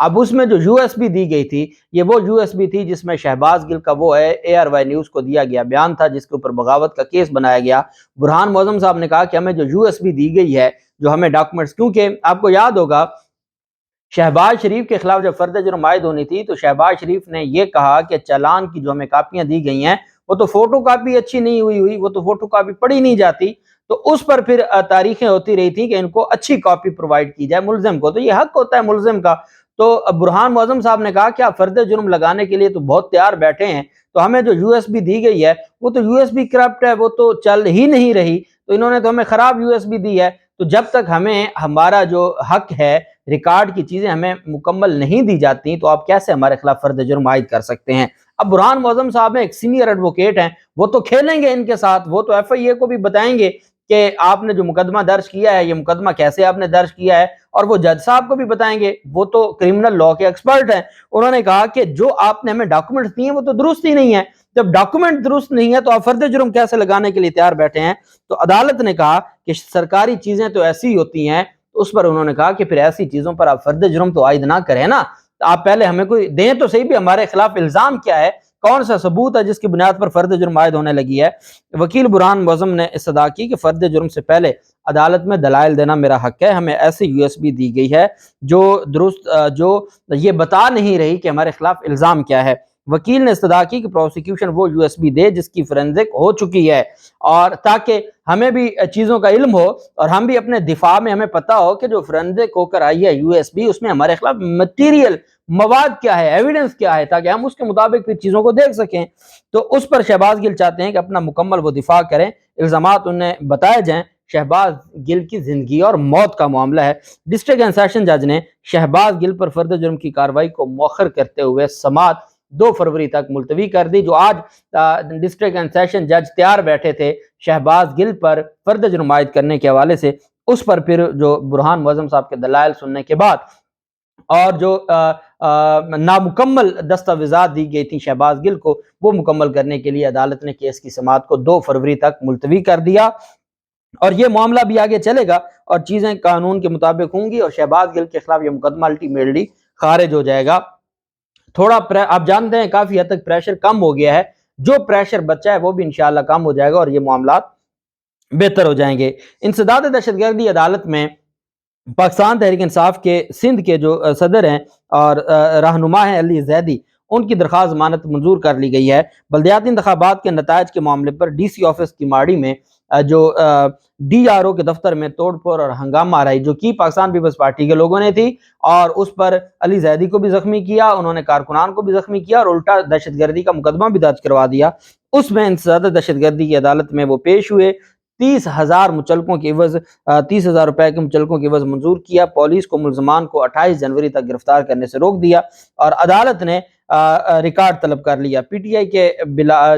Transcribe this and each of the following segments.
اب اس میں جو یو ایس بی دی گئی تھی یہ وہ یو ایس بی تھی جس میں شہباز گل کا وہ اے آر وائی نیوز کو دیا گیا بیان تھا جس کے اوپر بغاوت کا کیس بنایا گیا۔ برہان معظم صاحب نے کہا کہ ہمیں جو یو ایس بی دی گئی ہے، جو ہمیں ڈاکومنٹس، کیونکہ آپ کو یاد ہوگا شہباز شریف کے خلاف جب فرد جرم عائد ہونی تھی تو شہباز شریف نے یہ کہا کہ چالان کی جو ہمیں کاپیاں دی گئی ہیں وہ تو فوٹو کاپی اچھی نہیں ہوئی، وہ تو فوٹو کاپی پڑھی نہیں جاتی، تو اس پر پھر تاریخیں ہوتی رہی تھیں کہ ان کو اچھی کاپی پرووائڈ کی جائے ملزم کو، تو یہ حق ہوتا ہے ملزم کا۔ تو برہان معظم صاحب نے کہا کہ آپ فرد جرم لگانے کے لیے تو بہت تیار بیٹھے ہیں، تو ہمیں جو یو ایس بی دی گئی ہے وہ تو یو ایس بی کرپٹ ہے، وہ تو چل ہی نہیں رہی، تو انہوں نے تو ہمیں خراب یو ایس بی دی ہے، تو جب تک ہمیں ہمارا جو حق ہے ریکارڈ کی چیزیں ہمیں مکمل نہیں دی جاتی تو آپ کیسے ہمارے خلاف فرد جرم عائد کر سکتے ہیں۔ اب برہان معظم صاحب ایک سینئر ایڈوکیٹ ہیں، وہ تو کھیلیں گے ان کے ساتھ، وہ تو ایف آئی اے کو بھی بتائیں گے کہ آپ نے جو مقدمہ درج کیا ہے یہ مقدمہ کیسے آپ نے درج کیا ہے، اور وہ جج صاحب کو بھی بتائیں گے، وہ تو کرمنل لاء کے ایکسپرٹ ہیں۔ انہوں نے کہا کہ جو آپ نے ہمیں ڈاکومنٹس دیے ہیں وہ تو درست ہی نہیں ہے، جب ڈاکومنٹ درست نہیں ہے تو آپ فرد جرم کیسے لگانے کے لیے تیار بیٹھے ہیں۔ تو عدالت نے کہا کہ سرکاری چیزیں تو ایسی ہوتی ہیں، تو اس پر انہوں نے کہا کہ پھر ایسی چیزوں پر آپ فرد جرم تو عائد نہ کریں نا، آپ پہلے ہمیں کوئی دیں تو صحیح بھی ہمارے خلاف الزام کیا ہے، کون سا ثبوت ہے جس کی بنیاد پر فرد جرم عائد ہونے لگی ہے۔ وکیل برہان معظم نے استدعا کی کہ فرد جرم سے پہلے عدالت میں دلائل دینا میرا حق ہے، ہمیں ایسی یو ایس بی دی گئی ہے جو درست جو یہ بتا نہیں رہی کہ ہمارے خلاف الزام کیا ہے۔ وکیل نے استدعا کی کہ پروسیکیوشن وہ یو ایس بی دے جس کی فورینزک ہو چکی ہے، اور تاکہ ہمیں بھی چیزوں کا علم ہو اور ہم بھی اپنے دفاع میں ہمیں پتہ ہو کہ جو فورینزک ہو کر آئی ہے یو ایس بی اس میں ہمارے خلاف مٹیریل مواد کیا ہے، ایویڈنس کیا ہے، تاکہ ہم اس کے مطابق پھر چیزوں کو دیکھ سکیں۔ تو اس پر شہباز گل چاہتے ہیں کہ اپنا مکمل وہ دفاع کریں، الزامات انہیں بتائے جائیں۔ شہباز گل کی زندگی اور موت کا معاملہ ہے۔ ڈسٹرکٹ اینڈ سیشن جج نے شہباز گل پر فرد جرم کی کارروائی کو مؤخر کرتے ہوئے سماعت 2 فروری تک ملتوی کر دی۔ جو آج ڈسٹرکٹ اینڈ سیشن جج تیار بیٹھے تھے شہباز گل پر فرد جرم عائد کرنے کے حوالے سے، اس پر پھر جو برہان معظم صاحب کے دلائل سننے کے بعد اور جو نامکمل دستاویزات دی گئی تھیں شہباز گل کو، وہ مکمل کرنے کے لیے عدالت نے کیس کی سماعت کو 2 فروری تک ملتوی کر دیا، اور یہ معاملہ بھی آگے چلے گا اور چیزیں قانون کے مطابق ہوں گی، اور شہباز گل کے خلاف یہ مقدمہ الٹیمیٹلی خارج ہو جائے گا۔ تھوڑا آپ جانتے ہیں کافی حد تک پریشر کم ہو گیا ہے، جو پریشر بچا ہے وہ بھی انشاءاللہ کم ہو جائے گا اور یہ معاملات بہتر ہو جائیں گے۔ انسداد دہشت گردی عدالت میں پاکستان تحریک انصاف کے سندھ کے جو صدر ہیں اور رہنما ہیں علی زیدی، ان کی درخواست ضمانت منظور کر لی گئی ہے۔ بلدیاتی انتخابات کے نتائج کے معاملے پر ڈی سی آفس کی ماڑی میں جو ڈی آر او کے دفتر میں توڑ پھوڑ اور ہنگامہ آرائی جو کی پاکستان پیپلز پارٹی کے لوگوں نے تھی، اور اس پر علی زیدی کو بھی زخمی کیا، انہوں نے کارکنان کو بھی زخمی کیا اور الٹا دہشت گردی کا مقدمہ بھی درج کروا دیا۔ اس میں انسداد دہشت گردی کی عدالت میں وہ پیش ہوئے، 30,000 مچلقوں کے عوض 30,000 روپے کے مچلقوں کے عوض منظور کیا۔ پولیس کو ملزمان کو 28 جنوری تک گرفتار کرنے سے روک دیا اور عدالت نے ریکارڈ طلب کر لیا۔ پی ٹی آئی کے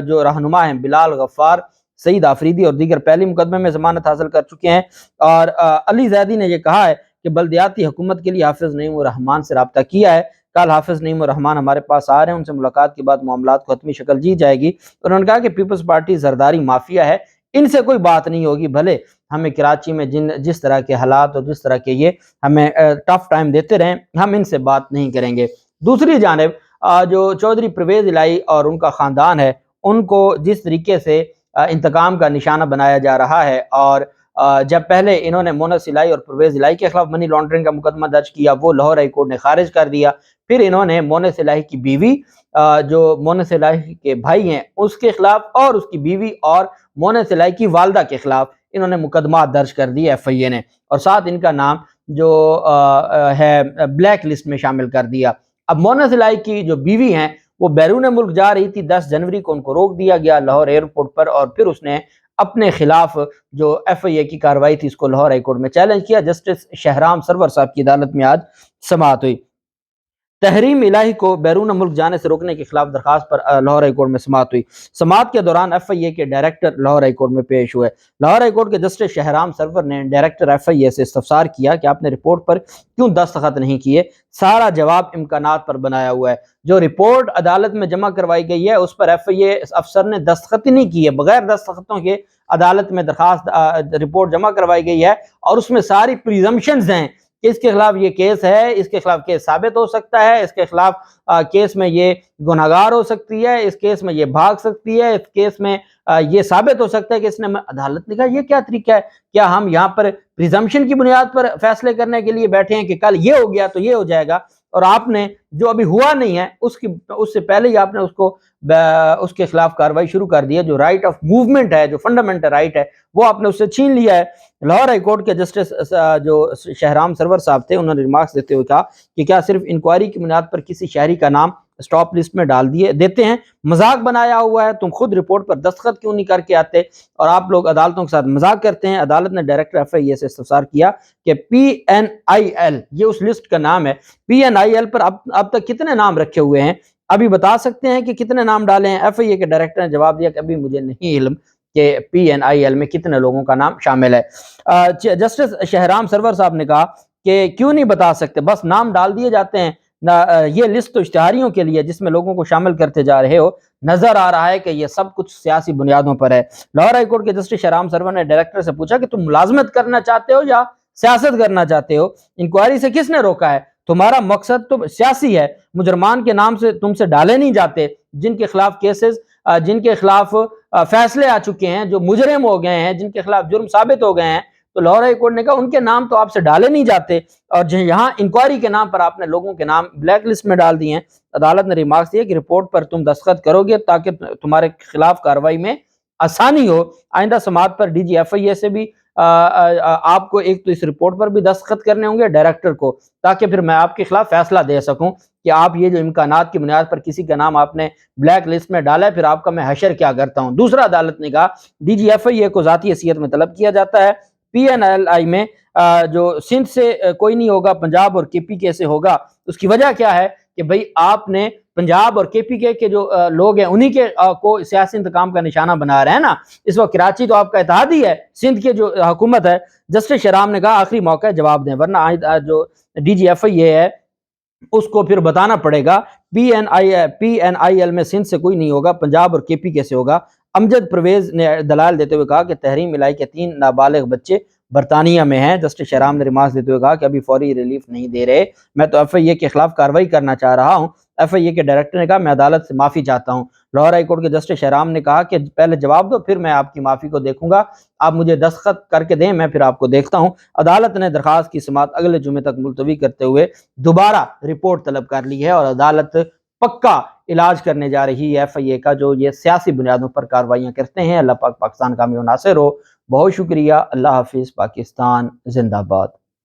جو رہنما ہیں بلال غفار، سعید آفریدی اور دیگر پہلی مقدمے میں ضمانت حاصل کر چکے ہیں، اور علی زیدی نے یہ کہا ہے کہ بلدیاتی حکومت کے لیے حافظ نعیم الرحمان سے رابطہ کیا ہے، کل حافظ نعیم الرحمان ہمارے پاس آ رہے ہیں، ان سے ملاقات کے بعد معاملات کو حتمی شکل دی جائے گی۔ انہوں نے کہا کہ پیپلز پارٹی زرداری مافیا ہے، ان سے کوئی بات نہیں ہوگی، بھلے ہمیں کراچی میں جس طرح کے حالات اور جس طرح کے یہ ہمیں ٹف ٹائم دیتے رہیں، ہم ان سے بات نہیں کریں گے۔ دوسری جانب جو چودھری پرویز الہی اور ان کا خاندان ہے، ان کو جس طریقے سے انتقام کا نشانہ بنایا جا رہا ہے، اور جب پہلے انہوں نے مونس الہی اور پرویز الہی کے خلاف منی لانڈرنگ کا مقدمہ درج کیا، وہ لاہور ہائی کورٹ نے خارج کر دیا۔ پھر انہوں نے مونس الہی کی بیوی جو مونس الہی کے بھائی ہیں اس کے خلاف، اور اس کی بیوی اور مونس الہی کی والدہ کے خلاف انہوں نے مقدمات درج کر دی ایف آئی اے نے، اور ساتھ ان کا نام جو ہے بلیک لسٹ میں شامل کر دیا۔ اب مونس الہی کی جو بیوی ہیں وہ بیرون ملک جا رہی تھی، 10 جنوری کو ان کو روک دیا گیا لاہور ایئرپورٹ پر، اور پھر اس نے اپنے خلاف جو ایف آئی اے کی کارروائی تھی اس کو لاہور ہائی کورٹ میں چیلنج کیا۔ جسٹس شہرام سرور صاحب کی عدالت میں آج سماعت ہوئی۔ تحریم الہی کو بیرون ملک جانے سے روکنے کے خلاف درخواست پر لاہور ہائی کورٹ میں سماعت ہوئی۔ سماعت کے دوران ایف آئی اے کے ڈائریکٹر لاہور ہائی کورٹ میں پیش ہوئے۔ لاہور ہائی کورٹ کے جسٹس شہرام سرور نے ڈائریکٹر ایف آئی اے سے استفسار کیا کہ آپ نے رپورٹ پر کیوں دستخط نہیں کیے؟ سارا جواب امکانات پر بنایا ہوا ہے۔ جو رپورٹ عدالت میں جمع کروائی گئی ہے اس پر ایف آئی اے افسر نے دستخط ہی نہیں کیے، بغیر دستخطوں کے عدالت میں درخواست رپورٹ جمع کروائی گئی ہے، اور اس میں ساری پریزمپشنز ہیں کہ اس کے خلاف یہ کیس ہے، اس کے خلاف کیس ثابت ہو سکتا ہے، اس کے خلاف کیس میں یہ گنہگار ہو سکتی ہے، اس کیس میں یہ بھاگ سکتی ہے، اس کیس میں یہ ثابت ہو سکتا ہے کہ اس نے عدالت نے کہا یہ کیا طریقہ ہے؟ کیا ہم یہاں پر پریزمپشن کی بنیاد پر فیصلے کرنے کے لیے بیٹھے ہیں کہ کل یہ ہو گیا تو یہ ہو جائے گا، اور آپ نے جو ابھی ہوا نہیں ہے اس سے پہلے ہی آپ نے اس کے خلاف کارروائی شروع کر دی ہے، جو رائٹ آف موومنٹ ہے، جو فنڈامنٹل رائٹ ہے، وہ آپ نے اس سے چھین لیا ہے۔ لاہور ہائی کورٹ کے جسٹس جو شہرام سرور صاحب تھے، انہوں نے ریمارکس دیتے ہوئے کہا کہ کیا صرف انکوائری کی بنیاد پر کسی شہری کا نام سٹاپ لسٹ میں ڈال دیتے ہیں؟ مذاق بنایا ہوا ہے، تم خود رپورٹ پر دستخط کیوں نہیں کر کے آتے؟ اور آپ لوگ عدالتوں کے ساتھ مذاق کرتے ہیں۔ عدالت نے ڈائریکٹر ایف آئی اے سے استفسار کیا کہ پی این آئی ایل یہ اس لسٹ کا نام ہے، پی این آئی ایل پر اب تک کتنے نام رکھے ہوئے ہیں؟ ابھی بتا سکتے ہیں کہ کتنے نام ڈالے ہیں؟ ایف آئی اے کے ڈائریکٹر نے جواب دیا کہ ابھی مجھے نہیں علم کہ پی این آئی ایل میں کتنے لوگوں کا نام شامل ہے۔ جسٹس شہرام سرور صاحب نے کہا کہ کیوں نہیں بتا سکتے، بس نام ڈال دیے جاتے ہیں، یہ لسٹ تو اشتہاریوں کے لیے جس میں لوگوں کو شامل کرتے جا رہے ہو، نظر آ رہا ہے کہ یہ سب کچھ سیاسی بنیادوں پر ہے۔ لاہور ہائی کورٹ کے جسٹس شہرام سرور نے ڈائریکٹر سے پوچھا کہ تم ملازمت کرنا چاہتے ہو یا سیاست کرنا چاہتے ہو؟ انکوائری سے کس نے روکا ہے؟ تمہارا مقصد تو سیاسی ہے، مجرمان کے نام سے تم سے ڈالے نہیں جاتے، جن کے خلاف کیسز، جن کے خلاف فیصلے آ چکے ہیں، جو مجرم ہو گئے ہیں، جن کے خلاف جرم ثابت ہو گئے ہیں، تو لاہور ہائی کورٹ نے کہا ان کے نام تو آپ سے ڈالے نہیں جاتے، اور یہاں انکوائری کے نام پر آپ نے لوگوں کے نام بلیک لسٹ میں ڈال دیے ہیں۔ عدالت نے ریمارکس دیا کہ رپورٹ پر تم دستخط کرو گے تاکہ تمہارے خلاف کارروائی میں آسانی ہو، آئندہ سماعت پر ڈی جی ایف آئی اے سے بھی آپ کو ایک تو اس رپورٹ پر بھی دستخط کرنے ہوں گے ڈائریکٹر کو، تاکہ پھر میں آپ کے خلاف فیصلہ دے سکوں کہ آپ یہ جو امکانات کی بنیاد پر کسی کا نام آپ نے بلیک لسٹ میں ڈالا ہے، پھر آپ کا میں حشر کیا کرتا ہوں۔ دوسرا، عدالت نے کہا ڈی جی ایف آئی اے کو ذاتی حیثیت میں طلب کیا جاتا ہے، پی این ایل آئی میں جو سندھ سے کوئی نہیں ہوگا، پنجاب اور کے پی کے سے ہوگا۔ اس کی وجہ کیا ہے کہ بھئی آپ نے پنجاب اور کے پی کے جو لوگ ہیں انہی کے کو سیاسی انتقام کا نشانہ بنا رہے ہیں نا۔ اس وقت کراچی تو آپ کا اتحادی ہے، سندھ کے جو حکومت ہے۔ جسٹس شہرام نے کہا آخری موقع ہے، جواب دیں، ورنہ جو ڈی جی ایف آئی اے ہے اس کو پھر بتانا پڑے گا پی این آئی ایل میں سندھ سے کوئی نہیں ہوگا، پنجاب اور کے پی کے سے ہوگا۔ امجد پرویز نے دلائل دیتے ہوئے کہا کہ تحریم الہی کے 3 نابالغ بچے برطانیہ میں ہیں۔ جسٹس شہرام نے ریمارکس دیتے ہوئے کہا کہ ابھی فوری ریلیف نہیں دے رہے، میں تو ایف آئی اے کے خلاف کارروائی کرنا چاہ رہا ہوں۔ ایف آئی اے کے ڈائریکٹر نے کہا میں عدالت سے معافی چاہتا ہوں۔ لاہور ہائی کورٹ کے جسٹس شہرام نے کہا کہ پہلے جواب دو، پھر میں آپ کی معافی کو دیکھوں گا، آپ مجھے دستخط کر کے دیں، میں پھر آپ کو دیکھتا ہوں۔ عدالت نے درخواست کی سماعت اگلے جمعے تک ملتوی کرتے ہوئے دوبارہ رپورٹ طلب کر لی ہے، اور عدالت پکا علاج کرنے جا رہی ہے ایف آئی اے کا، جو یہ سیاسی بنیادوں پر کارروائیاں کرتے ہیں۔ اللہ پاک پاکستان کا حامی و ناصر ہو۔ بہت شکریہ، اللہ حافظ، پاکستان زندہ باد۔